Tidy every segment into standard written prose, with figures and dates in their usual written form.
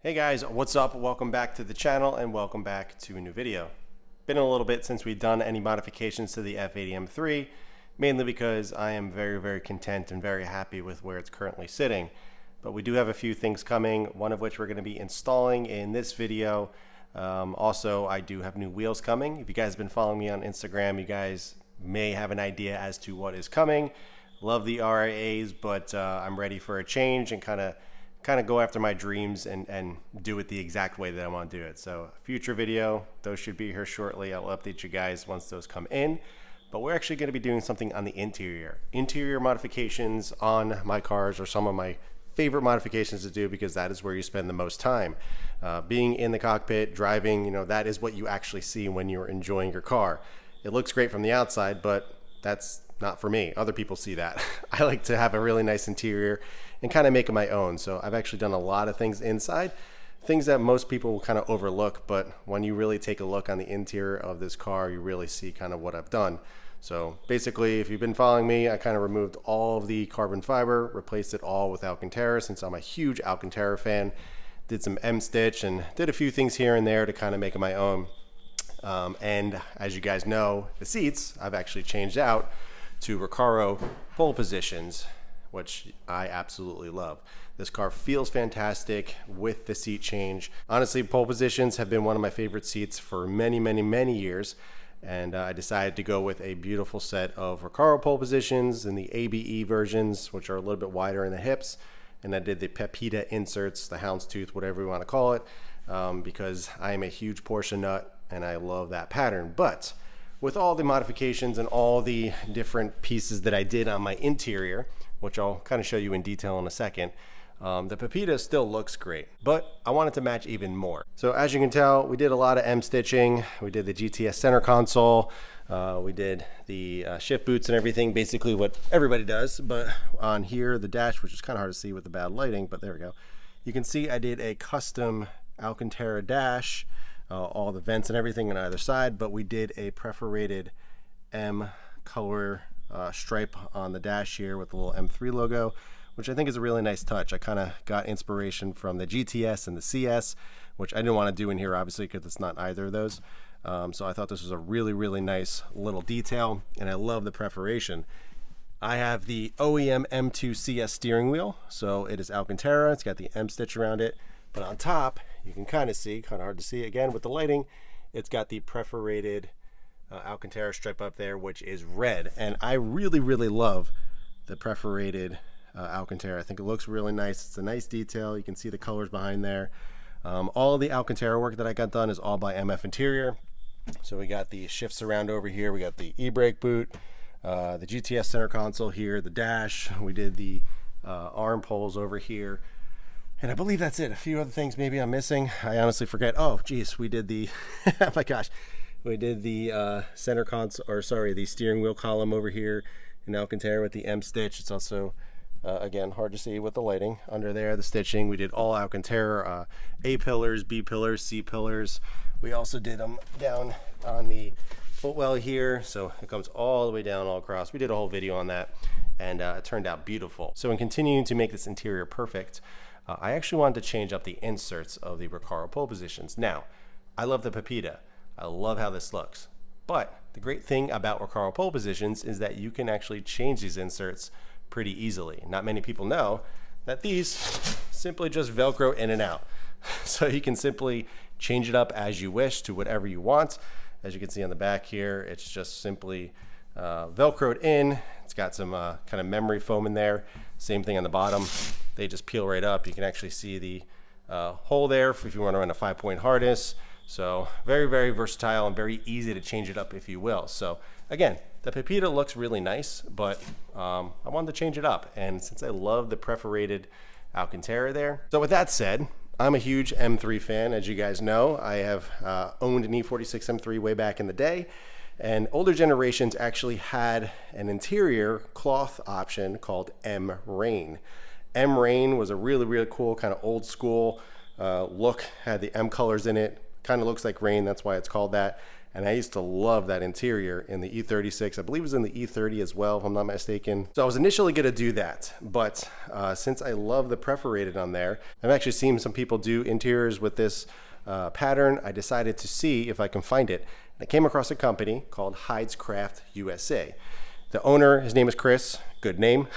Hey guys, what's up? Welcome back to the channel and welcome back to a new video. Been a little bit since we've done any modifications to the F80 M3, mainly because I am very content and very happy with where it's currently sitting. But we do have a few things coming, one of which we're going to be installing in this video. Also, I do have new wheels coming. If you guys have been following me on Instagram, you guys may have an idea as to what is coming. Love the RIAs, but I'm ready for a change and kind of go after my dreams and do it the exact way that I want to do it. So future video, those should be here shortly. I'll update you guys once those come in. But we're actually going to be doing something on the interior. Interior modifications on my cars are some of my favorite modifications to do because that is where you spend the most time. Being in the cockpit, driving, that is what you actually see when you're enjoying your car. It looks great from the outside, but that's not for me. Other people see that. I like to have a really nice interior and kind of make it my own. So I've actually done a lot of things inside, things that most people will kind of overlook, but when you really take a look on the interior of this car, you really see kind of what I've done. So basically, if you've been following me, I kind of removed all of the carbon fiber, replaced it all with Alcantara since I'm a huge Alcantara fan. Did some M-stitch and did a few things here and there to kind of make it my own. And as you guys know, the seats I've actually changed out to Recaro pole positions, which I absolutely love. This car feels fantastic with the seat change. Honestly, pole positions have been one of my favorite seats for many years. And I decided to go with a beautiful set of Recaro pole positions in the ABE versions, which are a little bit wider in the hips. And I did the Pepita inserts, the houndstooth, whatever you want to call it, because I am a huge Porsche nut and I love that pattern. But with all the modifications and all the different pieces that I did on my interior, which I'll kind of show you in detail in a second, the Pepita still looks great, but I wanted to match even more. So as you can tell, we did a lot of M-stitching. We did the GTS center console. We did the shift boots and everything, basically what everybody does. But on here, the dash, which is kind of hard to see with the bad lighting, but there we go. You can see I did a custom Alcantara dash, all the vents and everything on either side, but we did a perforated M color stripe on the dash here with the little M3 logo, which I think is a really nice touch. I kind of got inspiration from the GTS and the CS, which I didn't want to do in here obviously because it's not either of those. So I thought this was a really nice little detail, and I love the perforation. I have the OEM M2 CS steering wheel, so it is Alcantara. It's got the M stitch around it, but on top you can kind of see, kind of hard to see again with the lighting, it's got the perforated Alcantara stripe up there, which is red, and I really love the perforated Alcantara. I think it looks really nice. It's a nice detail. You can see the colors behind there. All of the Alcantara work that I got done is all by MF Interior. So we got the shift surround over here, we got the e-brake boot, the GTS center console here, the dash, we did the arm poles over here, and I believe that's it. A few other things maybe I'm missing. I honestly forget. Oh geez, we did the oh my gosh, we did the center console, or sorry, the steering wheel column over here in Alcantara with the M stitch. It's also again, hard to see with the lighting under there, the stitching. We did all Alcantara, A pillars, B pillars, C pillars. We also did them down on the footwell here, so it comes all the way down all across. We did a whole video on that, and it turned out beautiful. So in continuing to make this interior perfect, I actually wanted to change up the inserts of the Recaro pole positions. Now, I love the Pepita. I love how this looks. But the great thing about Recaro pole positions is that you can actually change these inserts pretty easily. Not many people know that these simply just Velcro in and out. So you can simply change it up as you wish to whatever you want. As you can see on the back here, it's just simply Velcroed in. It's got some kind of memory foam in there. Same thing on the bottom. They just peel right up. You can actually see the hole there if you want to run a 5-point harness. So very versatile and very easy to change it up if you will. So again, the Pepita looks really nice, but I wanted to change it up. And since I love the perforated Alcantara there. So with that said, I'm a huge M3 fan. As you guys know, I have owned an E46 M3 way back in the day. And older generations actually had an interior cloth option called M Rain. M Rain was a really cool kind of old school look, had the M colors in it. kind of looks like rain, that's why it's called that. And I used to love that interior in the E36. I believe it was in the E30 as well, if I'm not mistaken. So I was initially gonna do that, but since I love the perforated on there, I've actually seen some people do interiors with this pattern. I decided to see if I can find it. And I came across a company called HidesCraft USA. The owner, his name is Chris, good name.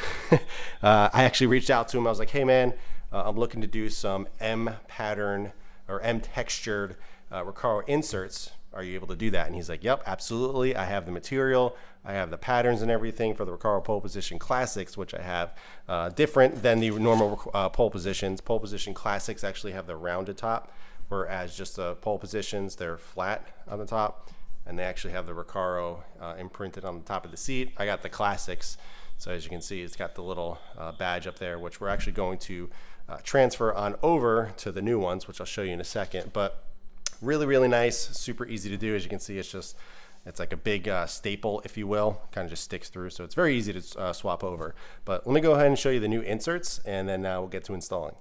I actually reached out to him. I was like, hey man, I'm looking to do some M pattern or M textured Recaro inserts. Are you able to do that? And he's like, yep, absolutely. I have the material. I have the patterns and everything for the Recaro pole position classics, which I have different than the normal pole positions. Pole position classics actually have the rounded top, whereas just the pole positions, they're flat on the top, and they actually have the Recaro imprinted on the top of the seat. I got the classics. So as you can see, it's got the little badge up there, which we're actually going to transfer on over to the new ones, which I'll show you in a second. But really, really nice, super easy to do. As you can see, it's like a big staple, if you will, kind of just sticks through. So it's very easy to swap over. But let me go ahead and show you the new inserts, and then we'll get to installing.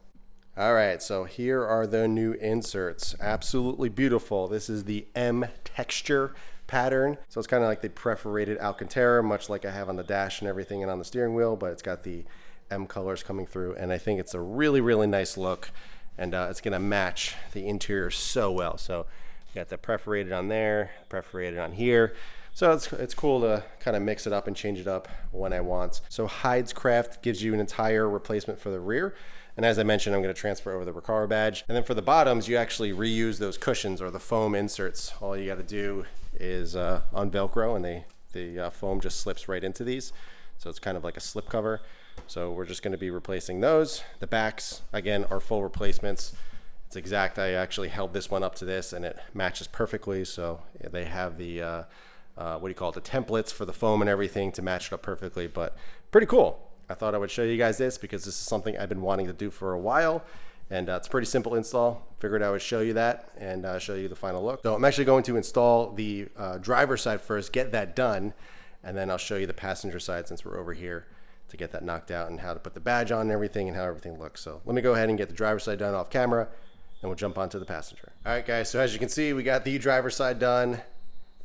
All right, so here are the new inserts. Absolutely beautiful. This is the M texture pattern. So it's kind of like the perforated Alcantara, much like I have on the dash and everything and on the steering wheel, but it's got the M colors coming through. And I think it's a really, really nice look. And it's gonna match the interior so well. So you got the perforated on there, perforated on here. So it's cool to kind of mix it up and change it up when I want. So HidesCraft gives you an entire replacement for the rear. And as I mentioned, I'm gonna transfer over the Recaro badge. And then for the bottoms, you actually reuse those cushions or the foam inserts. All you gotta do is on Velcro, and the foam just slips right into these. So it's kind of like a slip cover. So we're just gonna be replacing those. The backs, again, are full replacements. It's exact. I actually held this one up to this and it matches perfectly. So they have the, what do you call it, the templates for the foam and everything to match it up perfectly, but pretty cool. I thought I would show you guys this because this is something I've been wanting to do for a while, and it's a pretty simple install. Figured I would show you that and show you the final look. So I'm actually going to install the driver's side first, get that done, and then I'll show you the passenger side since we're over here to get that knocked out and how to put the badge on and everything and how everything looks. So let me go ahead and get the driver's side done off camera, and we'll jump onto the passenger. All right guys, so as you can see, we got the driver's side done.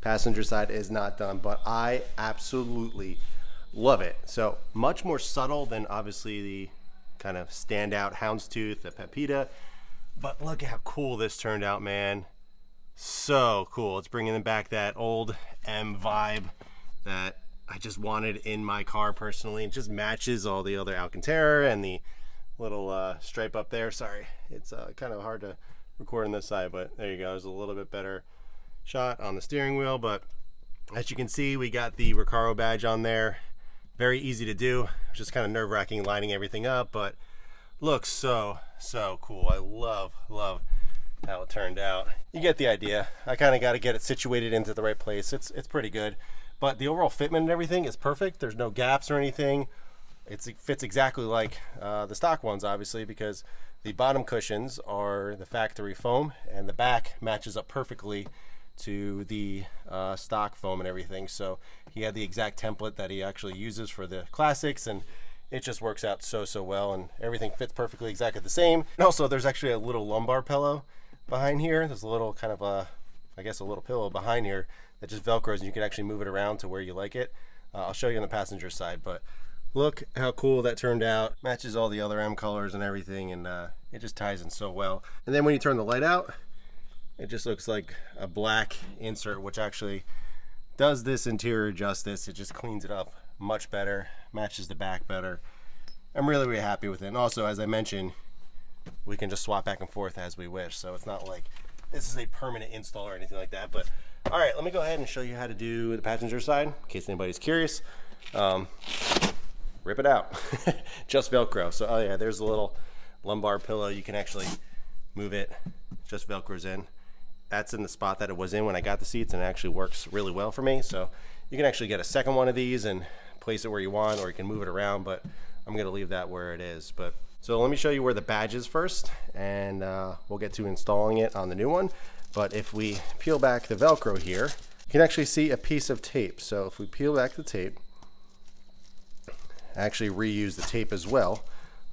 Passenger side is not done, but I absolutely love it. So much more subtle than obviously the kind of standout houndstooth, the Pepita, but look at how cool this turned out, man. So cool. It's bringing back that old M vibe that I just wanted in my car personally. It just matches all the other Alcantara and the little stripe up there. Sorry, it's kind of hard to record on this side, but there you go. There's a little bit better shot on the steering wheel, but as you can see, we got the Recaro badge on there. Very easy to do. It's just kind of nerve-wracking lining everything up, but looks so cool. I love how it turned out. You get the idea. I kind of got to get it situated into the right place. It's pretty good, but the overall fitment and everything is perfect. There's no gaps or anything. It fits exactly like the stock ones, obviously, because the bottom cushions are the factory foam and the back matches up perfectly to the stock foam and everything. So he had the exact template that he actually uses for the classics, and it just works out so well, and everything fits perfectly exactly the same. And also there's actually a little lumbar pillow behind here. There's a little kind of I guess a little pillow behind here that just velcros, and you can actually move it around to where you like it. I'll show you on the passenger side, but look how cool that turned out. Matches all the other M colors and everything, and it just ties in so well. And then when you turn the light out, it just looks like a black insert, which actually does this interior justice. It just cleans it up much better, matches the back better. I'm really happy with it. And also, as I mentioned, we can just swap back and forth as we wish. So it's not like this is a permanent install or anything like that. But all right, let me go ahead and show you how to do the passenger side in case anybody's curious. Rip it out. Just Velcro. So, oh yeah, there's a little lumbar pillow. You can actually move it, just Velcros in. That's in the spot that it was in when I got the seats, and it actually works really well for me. So you can actually get a second one of these and place it where you want, or you can move it around, but I'm gonna leave that where it is. But so let me show you where the badge is first, and we'll get to installing it on the new one. But if we peel back the Velcro here, you can actually see a piece of tape. So if we peel back the tape, I actually reuse the tape as well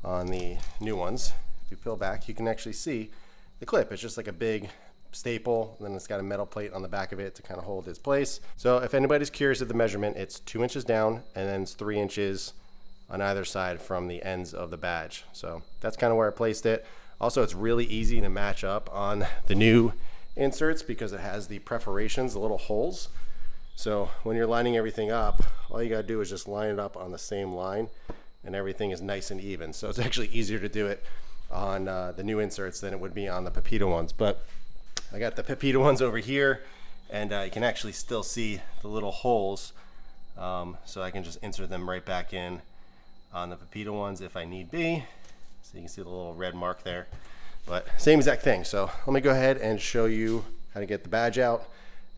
on the new ones. If you peel back, you can actually see the clip. It's just like a big staple, and then it's got a metal plate on the back of it to kind of hold its place. So if anybody's curious of the measurement, it's 2 inches down and then it's 3 inches on either side from the ends of the badge. So that's kind of where I placed it. Also, it's really easy to match up on the new inserts because it has the perforations, the little holes. So when you're lining everything up, all you gotta do is just line it up on the same line and everything is nice and even. So it's actually easier to do it on the new inserts than it would be on the Pepita ones. But I got the Pepita ones over here, and you can actually still see the little holes. So I can just insert them right back in on the Pepita ones if I need be. So you can see the little red mark there, but same exact thing. So let me go ahead and show you how to get the badge out,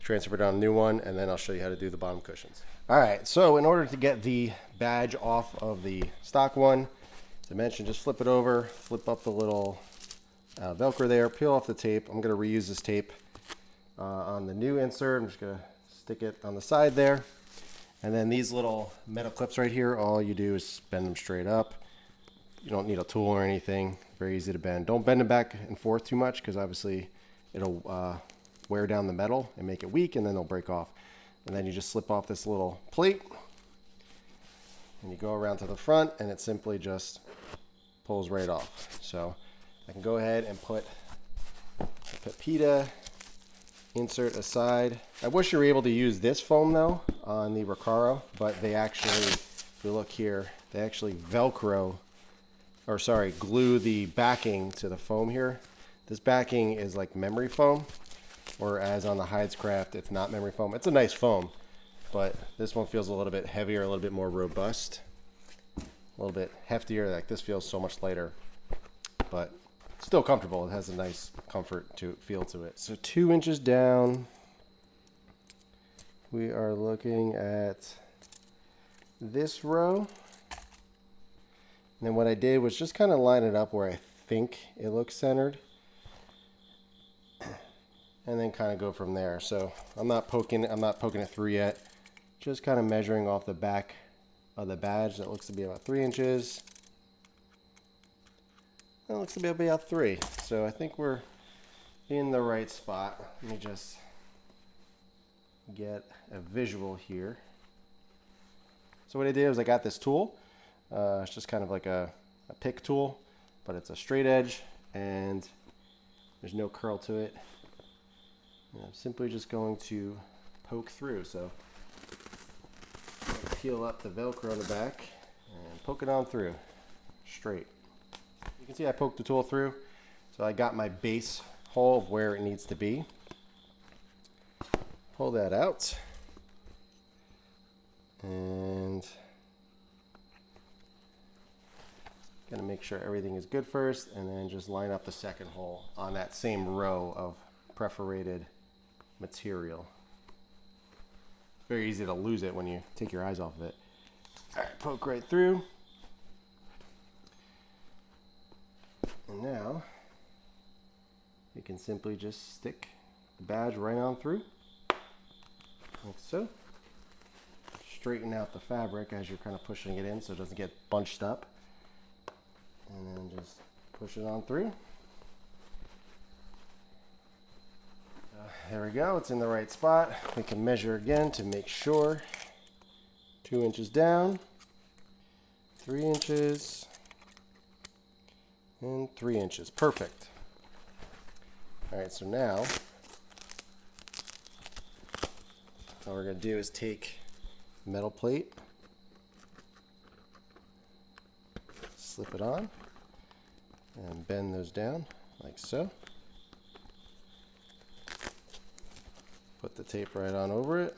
transfer it on a new one, and then I'll show you how to do the bottom cushions. All right, so in order to get the badge off of the stock one, as I mentioned, just flip it over, flip up the little Velcro there, peel off the tape. I'm gonna reuse this tape on the new insert. I'm just gonna stick it on the side there. And then these little metal clips right here, all you do is bend them straight up. You don't need a tool or anything, very easy to bend. Don't bend them back and forth too much because obviously it'll wear down the metal and make it weak, and then they'll break off. And then you just slip off this little plate and you go around to the front and it simply just pulls right off. So I can go ahead and put the Pepita insert aside. I wish you were able to use this foam though on the Recaro, but they actually, if you look here, they actually glue the backing to the foam here. This backing is like memory foam, whereas on the HidesCraft, it's not memory foam. It's a nice foam, but this one feels a little bit heavier, a little bit more robust, a little bit heftier. Like this feels so much lighter, but still comfortable. It has a nice comfort feel to it. So 2 inches down, we are looking at this row. And then what I did was just kind of line it up where I think it looks centered, and then kind of go from there. So I'm not poking it through yet. Just kind of measuring off the back of the badge. That looks to be about 3 inches. That looks to be about 3. So I think we're in the right spot. Let me just get a visual here. So what I did was I got this tool. It's just kind of like a pick tool, but it's a straight edge and there's no curl to it. And I'm simply just going to poke through. So peel up the Velcro on the back and poke it on through straight. You can see I poked the tool through, so I got my base hole of where it needs to be. Pull that out and gonna make sure everything is good first, and then just line up the second hole on that same row of perforated material. Very easy to lose it when you take your eyes off of it. All right, poke right through. And now you can simply just stick the badge right on through, like so. Straighten out the fabric as you're kind of pushing it in so it doesn't get bunched up. And then just push it on through. There we go, it's in the right spot. We can measure again to make sure. 2 inches down, 3 inches, and 3 inches. Perfect. All right, so now all we're gonna do is take metal plate, slip it on, and bend those down like so. Put the tape right on over it,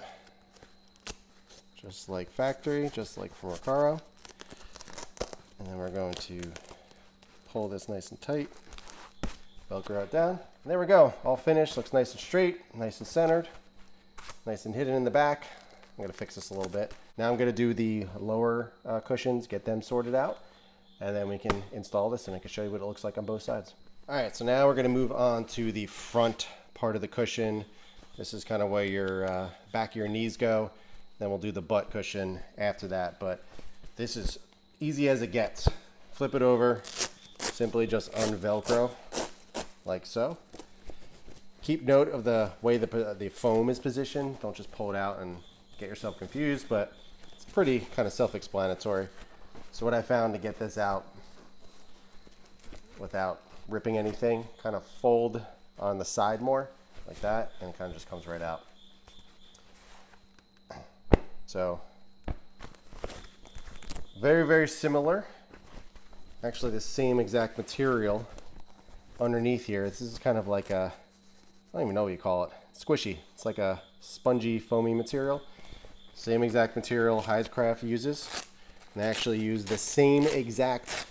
just like factory, just like from Recaro. And then we're going to pull this nice and tight, Velcro it down. And there we go, all finished, looks nice and straight, nice and centered, nice and hidden in the back. I'm gonna fix this a little bit. Now I'm gonna do the lower cushions, get them sorted out, and then we can install this and I can show you what it looks like on both sides. All right, so now we're gonna move on to the front part of the cushion. This is kind of where your back of your knees go. Then we'll do the butt cushion after that, but this is easy as it gets. Flip it over, simply just unvelcro like so. Keep note of the way the foam is positioned. Don't just pull it out and get yourself confused, but it's pretty kind of self-explanatory. So what I found to get this out without ripping anything, kind of fold on the side more like that, and it kind of just comes right out. So very, very similar. Actually, the same exact material underneath here. This is kind of like a, I don't even know what you call it. Squishy. It's like a spongy, foamy material. Same exact material HidesCraft uses. And they actually use the same exact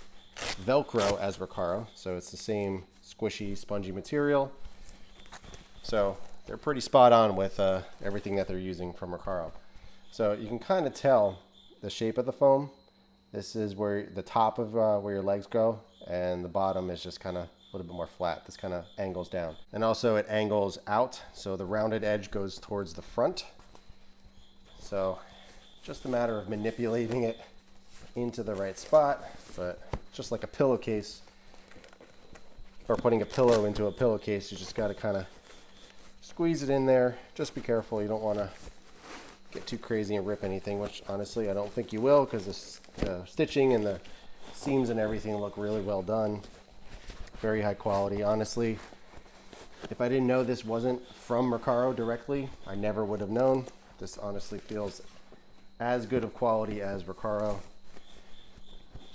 Velcro as Recaro. So it's the same squishy, spongy material. So they're pretty spot on with everything that they're using from Recaro. So you can kind of tell the shape of the foam. This is where the top of where your legs go, and the bottom is just kind of a little bit more flat. This kind of angles down. And also it angles out, so the rounded edge goes towards the front. So just a matter of manipulating it into the right spot, but just like a pillowcase, or putting a pillow into a pillowcase, you just got to kind of squeeze it in there. Just be careful, you don't want to get too crazy and rip anything, which honestly I don't think you will, because the stitching and the seams and everything look really well done. Very high quality. Honestly, if I didn't know this wasn't from Recaro directly, I never would have known. This honestly feels as good of quality as Recaro.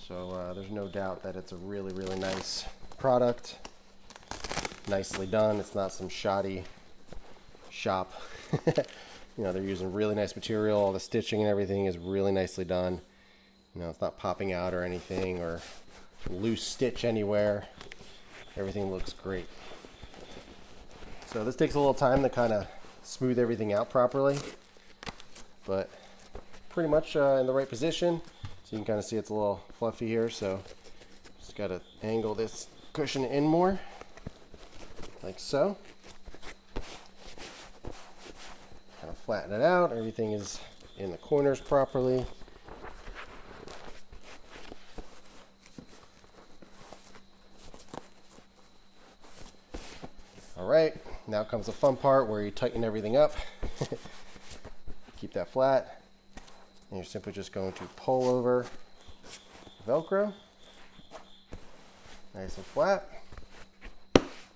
So there's no doubt that it's a really, really nice product. Nicely done. It's not some shoddy shop. You know, they're using really nice material. All the stitching and everything is really nicely done. You know, it's not popping out or anything, or loose stitch anywhere. Everything looks great. So this takes a little time to kind of smooth everything out properly, but pretty much in the right position. So you can kind of see it's a little fluffy here, so just got to angle this cushion in more, like so. Kind of flatten it out. Everything is in the corners properly. All right, now comes the fun part where you tighten everything up. Keep that flat. And you're simply just going to pull over Velcro. Nice and flat.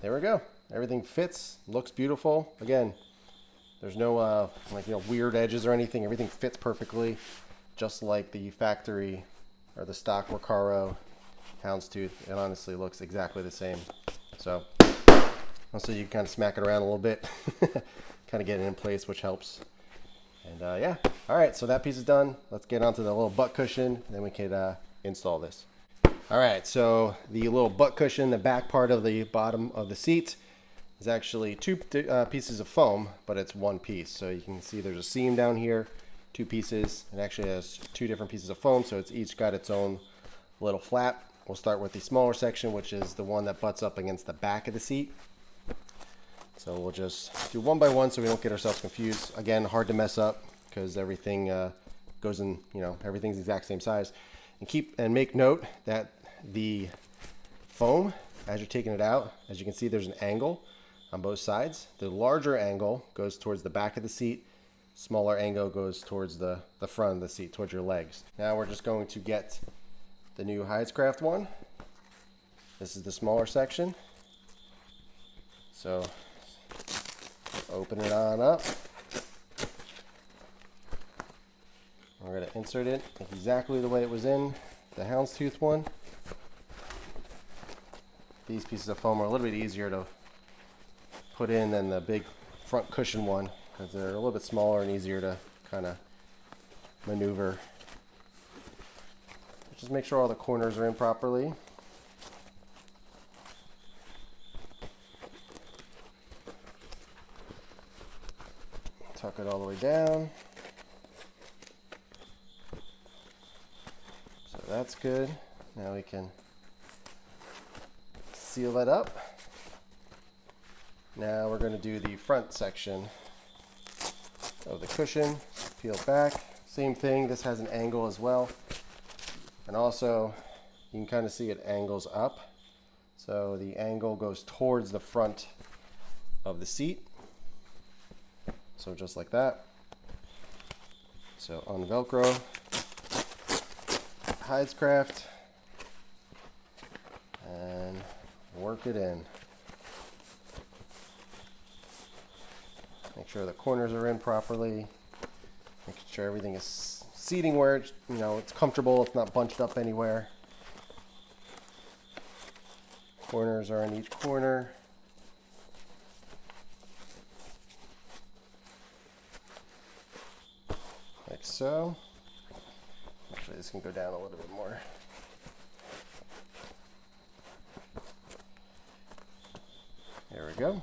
There we go. Everything fits, looks beautiful. Again, there's no weird edges or anything. Everything fits perfectly, just like the factory or the stock Recaro houndstooth. It honestly looks exactly the same. So also you can kind of smack it around a little bit, kind of get it in place, which helps. And yeah, all right, so that piece is done. Let's get onto the little butt cushion, and then we can install this. All right, so the little butt cushion, the back part of the bottom of the seat, is actually two pieces of foam, but it's one piece. So you can see there's a seam down here, two pieces. It actually has two different pieces of foam, so it's each got its own little flap. We'll start with the smaller section, which is the one that butts up against the back of the seat. So we'll just do one by one so we don't get ourselves confused. Again, hard to mess up because everything goes in, everything's the exact same size. And make note that the foam, as you're taking it out, as you can see, there's an angle on both sides. The larger angle goes towards the back of the seat. Smaller angle goes towards the front of the seat, towards your legs. Now we're just going to get the new HidesCraft one. This is the smaller section. So open it on up. We're going to insert it exactly the way it was in the houndstooth one. These pieces of foam are a little bit easier to put in than the big front cushion one because they're a little bit smaller and easier to kind of maneuver. Just make sure all the corners are in properly. Tuck it all the way down. So that's good. Now we can seal that up. Now we're going to do the front section of the cushion. Peel it back. Same thing. This has an angle as well. And also, you can kind of see it angles up. So the angle goes towards the front of the seat. So just like that. So on Velcro, HidesCraft, and work it in. Make sure the corners are in properly. Making sure everything is seating where it's, it's comfortable. It's not bunched up anywhere. Corners are in each corner. Like so. Actually, this can go down a little bit more. There we go.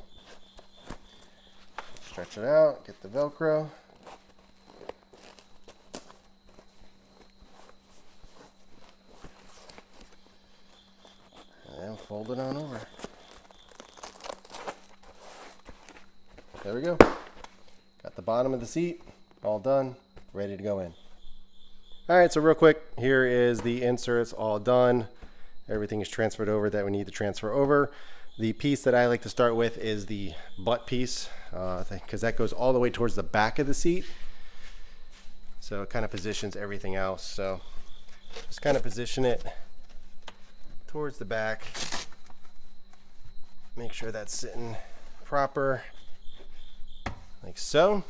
Stretch it out, get the Velcro. And then fold it on over. There we go. Got the bottom of the seat all done, ready to go in. All right, so real quick, here is the inserts all done. Everything is transferred over that we need to transfer over. The piece that I like to start with is the butt piece, because that goes all the way towards the back of the seat. So it kind of positions everything else. So just kind of position it towards the back. Make sure that's sitting proper, like so.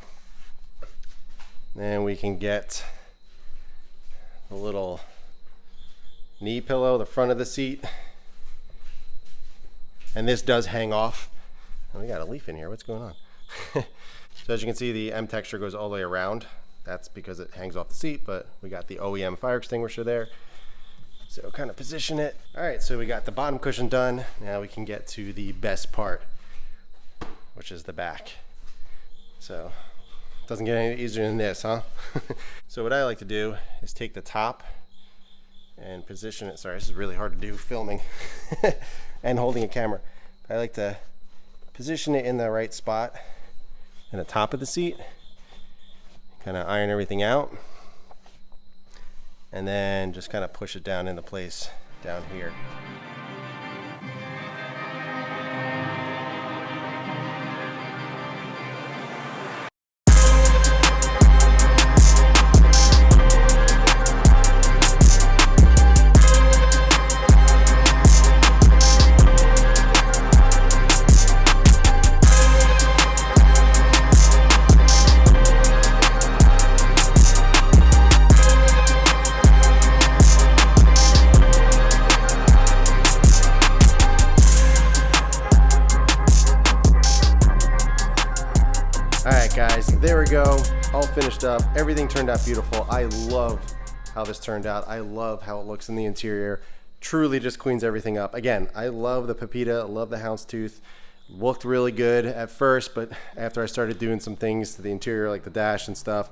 Then we can get the little knee pillow, the front of the seat. And this does hang off. Oh, we got a leaf in here. What's going on? So as you can see, the M texture goes all the way around. That's because it hangs off the seat, but we got the OEM fire extinguisher there. So kind of position it. All right, so we got the bottom cushion done. Now we can get to the best part, which is the back. So it doesn't get any easier than this, huh? So what I like to do is take the top and position it. Sorry, this is really hard to do filming and holding a camera. I like to position it in the right spot in the top of the seat, kind of iron everything out, and then just kind of push it down into place down here. Guys, there we go, all finished up. Everything turned out beautiful. I love how this turned out. I love how it looks in the interior. Truly just cleans everything up. Again, I love the Pepita, I love the houndstooth. Looked really good at first, but after I started doing some things to the interior, like the dash and stuff,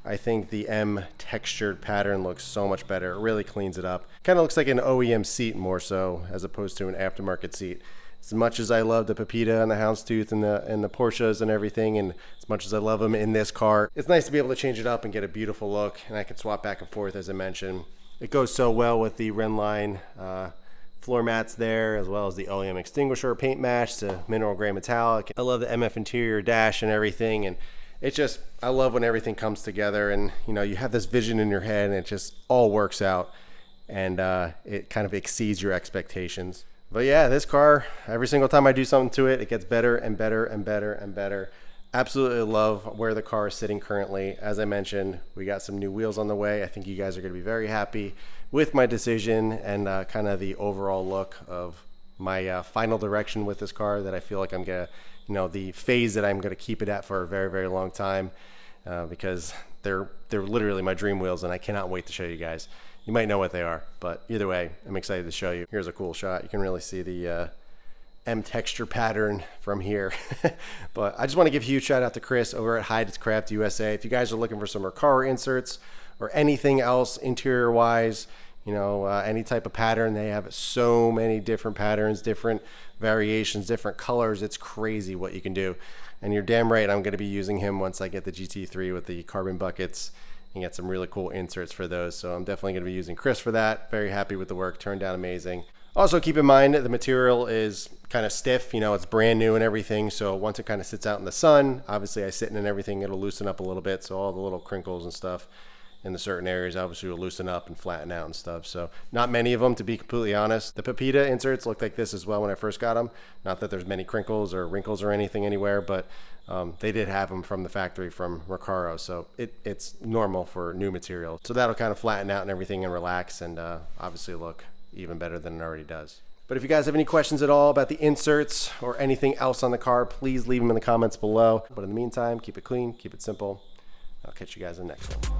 I think the M textured pattern looks so much better. It really cleans it up. Kind of looks like an OEM seat more so, as opposed to an aftermarket seat. As much as I love the Pepita and the houndstooth and the Porsches and everything, and as much as I love them in this car, it's nice to be able to change it up and get a beautiful look, and I can swap back and forth, as I mentioned. It goes so well with the Renline floor mats there, as well as the OEM extinguisher paint match to mineral gray metallic. I love the MF interior dash and everything, and it's just, I love when everything comes together and you have this vision in your head and it just all works out, and it kind of exceeds your expectations. But yeah, this car, every single time I do something to it, it gets better and better and better and better. Absolutely love where the car is sitting currently. As I mentioned, we got some new wheels on the way. I think you guys are going to be very happy with my decision and kind of the overall look of my final direction with this car, that I feel like I'm going to, the phase that I'm going to keep it at for a very, very long time, because they're literally my dream wheels, and I cannot wait to show you guys. You might know what they are, but either way, I'm excited to show you. Here's a cool shot. You can really see the M texture pattern from here. But I just want to give a huge shout out to Chris over at HidesCraft USA. If you guys are looking for some Recaro inserts or anything else interior wise, any type of pattern, they have so many different patterns, different variations, different colors. It's crazy what you can do. And you're damn right, I'm going to be using him once I get the GT3 with the carbon buckets and get some really cool inserts for those. So I'm definitely going to be using Chris for that. Very happy with the work, turned out amazing. Also, keep in mind that the material is kind of stiff, you know, it's brand new and everything. So once it kind of sits out in the sun, obviously I sit in and everything, it'll loosen up a little bit. So all the little crinkles and stuff in the certain areas obviously will loosen up and flatten out and stuff. So not many of them, to be completely honest. The Pepita inserts looked like this as well when I first got them. Not that there's many crinkles or wrinkles or anything anywhere, but they did have them from the factory from Recaro. So it's normal for new material. So that'll kind of flatten out and everything and relax and obviously look even better than it already does. But if you guys have any questions at all about the inserts or anything else on the car, please leave them in the comments below. But in the meantime, keep it clean, keep it simple. I'll catch you guys in the next one.